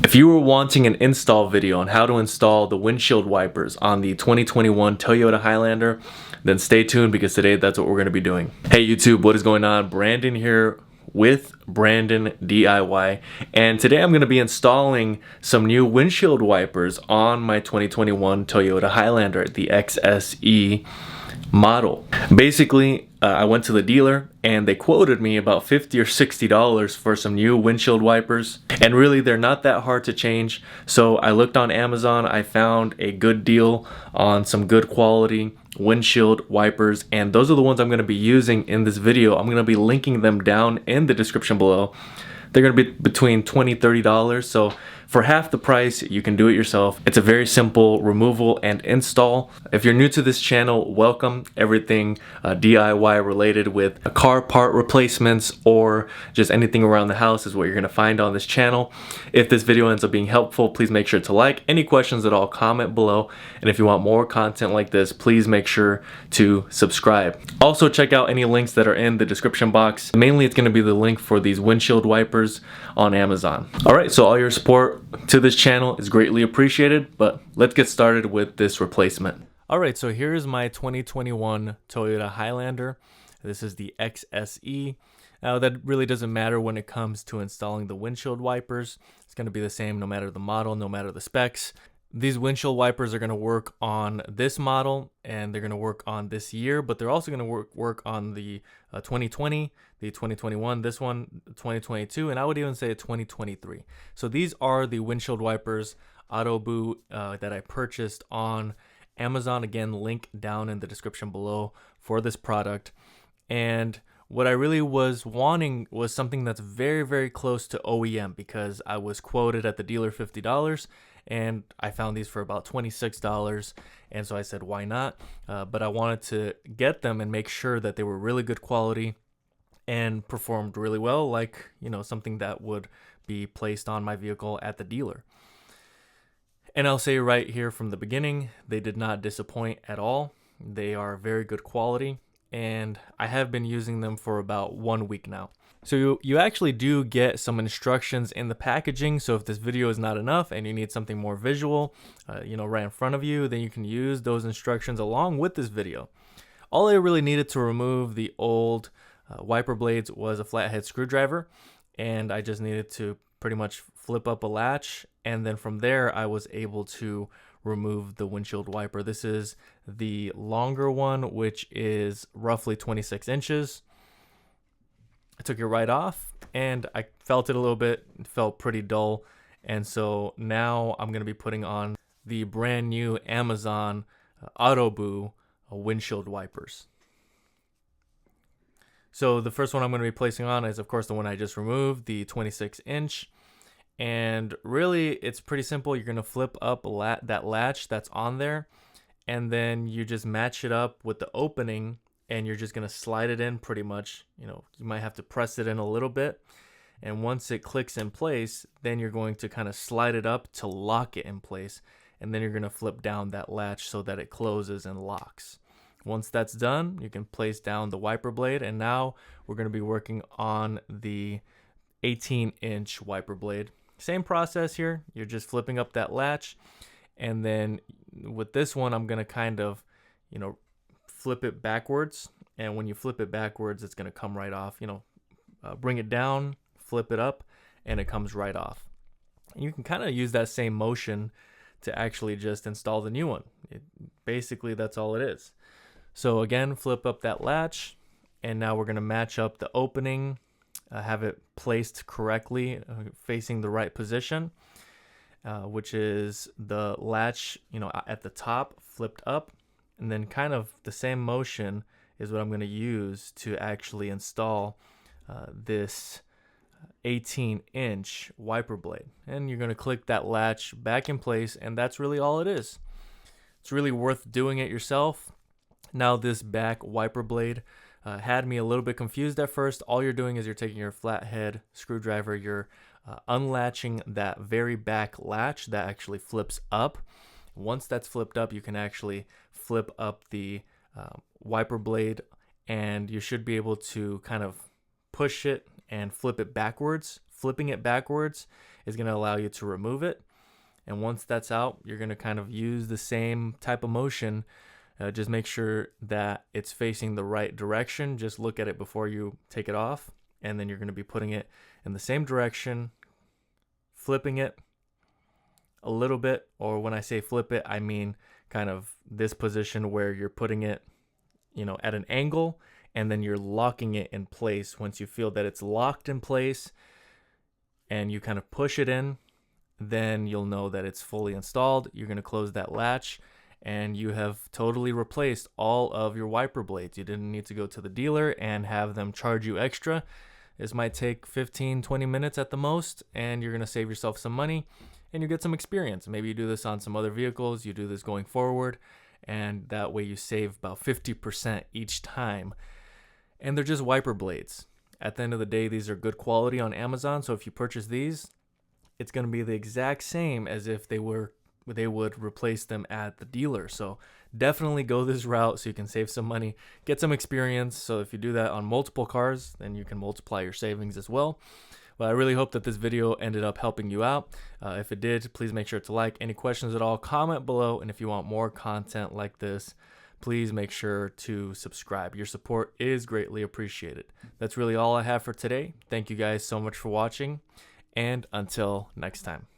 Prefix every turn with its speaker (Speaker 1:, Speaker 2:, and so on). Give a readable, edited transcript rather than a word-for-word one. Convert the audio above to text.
Speaker 1: If you were wanting an install video on how to install the windshield wipers on the 2021 Toyota Highlander, then stay tuned because today that's what we're going to be doing. Hey YouTube, what is going on? Brandon here with Brandon DIY, and today I'm going to be installing some new windshield wipers on my 2021 Toyota Highlander, the XSE model. Basically, I went to the dealer and they quoted me about $50 or $60 for some new windshield wipers, and really they're not that hard to change. So I looked on Amazon, I found a good deal on some good quality windshield wipers, and those are the ones I'm going to be using in this video. I'm going to be linking them down in the description below. They're going to be between $20 and $30, so for half the price you can do it yourself. It's a very simple removal and install. If you're new to this channel, welcome. Everything DIY related with car part replacements or just anything around the house is what you're going to find on this channel. If this video ends up being helpful, please make sure to like. Any questions at all, comment below, and if you want more content like this, please make sure to subscribe. Also, check out any links that are in the description box. Mainly it's going to be the link for these windshield wipers on Amazon. Alright, so all your support to this channel is greatly appreciated, but let's get started with this replacement. Alright, so here's my 2021 Toyota Highlander. This is the XSE. Now that really doesn't matter when it comes to installing the windshield wipers. It's going to be the same no matter the model, no matter the specs. These windshield wipers are going to work on this model and they're going to work on this year, but they're also going to work on the 2020, the 2021, this one, 2022, and I would even say 2023. So these are the windshield wipers auto boot that I purchased on Amazon. Again, link down in the description below for this product. And what I really was wanting was something that's very, very close to OEM, because I was quoted at the dealer $50 and I found these for about $26. And so I said, why not? But I wanted to get them and make sure that they were really good quality and performed really well, like, you know, something that would be placed on my vehicle at the dealer. And I'll say right here from the beginning, they did not disappoint at all. They are very good quality, and I have been using them for about 1 week now. So you actually do get some instructions in the packaging. So if this video is not enough and you need something more visual, you know, right in front of you, then you can use those instructions along with this video. All I really needed to remove the old wiper blades was a flathead screwdriver, and I just needed to pretty much flip up a latch, and then from there I was able to remove the windshield wiper. This is the longer one, which is roughly 26 inches. I took it right off and I felt it a little bit. It felt pretty dull, and so now I'm going to be putting on the brand new Amazon Autoboo windshield wipers. So the first one I'm going to be placing on is, of course, the one I just removed, the 26 inch. And really, it's pretty simple. You're going to flip up that latch that's on there, and then you just match it up with the opening, and you're just going to slide it in pretty much. You know, you might have to press it in a little bit. And once it clicks in place, then you're going to kind of slide it up to lock it in place. And then you're going to flip down that latch so that it closes and locks. Once that's done, you can place down the wiper blade, and now we're going to be working on the 18-inch wiper blade. Same process here. You're just flipping up that latch, and then with this one, I'm going to kind of, you know, flip it backwards, and when you flip it backwards, it's going to come right off. You know, bring it down, flip it up, and it comes right off. And you can kind of use that same motion to actually just install the new one. Basically, that's all it is. So again, flip up that latch, and now we're going to match up the opening, have it placed correctly, facing the right position, which is the latch, you know, at the top, flipped up, and then kind of the same motion is what I'm going to use to actually install this 18-inch wiper blade. And you're going to click that latch back in place, and that's really all it is. It's really worth doing it yourself. Now, this back wiper blade had me a little bit confused at first. All you're doing is you're taking your flathead screwdriver, you're unlatching that very back latch that actually flips up. Once that's flipped up, you can actually flip up the wiper blade, and you should be able to kind of push it and flip it backwards. Flipping it backwards is going to allow you to remove it. And once that's out, you're going to kind of use the same type of motion. Just make sure that it's facing the right direction. Just look at it before you take it off. And then you're going to be putting it in the same direction, flipping it a little bit. Or when I say flip it, I mean kind of this position where you're putting it, at an angle, and then you're locking it in place. Once you feel that it's locked in place and you kind of push it in, then you'll know that it's fully installed. You're going to close that latch and you have totally replaced all of your wiper blades. You didn't need to go to the dealer and have them charge you extra. This might take 15-20 minutes at the most, and you're going to save yourself some money and you get some experience. Maybe you do this on some other vehicles, you do this going forward, and that way you save about 50% each time. And they're just wiper blades. At the end of the day, these are good quality on Amazon, so if you purchase these, it's going to be the exact same as if they would replace them at the dealer. So definitely go this route so you can save some money, get some experience. So if you do that on multiple cars, then you can multiply your savings as well. Well, I really hope that this video ended up helping you out. If it did, please make sure to like. Any questions at all, comment below. And if you want more content like this, please make sure to subscribe. Your support is greatly appreciated. That's really all I have for today. Thank you guys so much for watching, and until next time.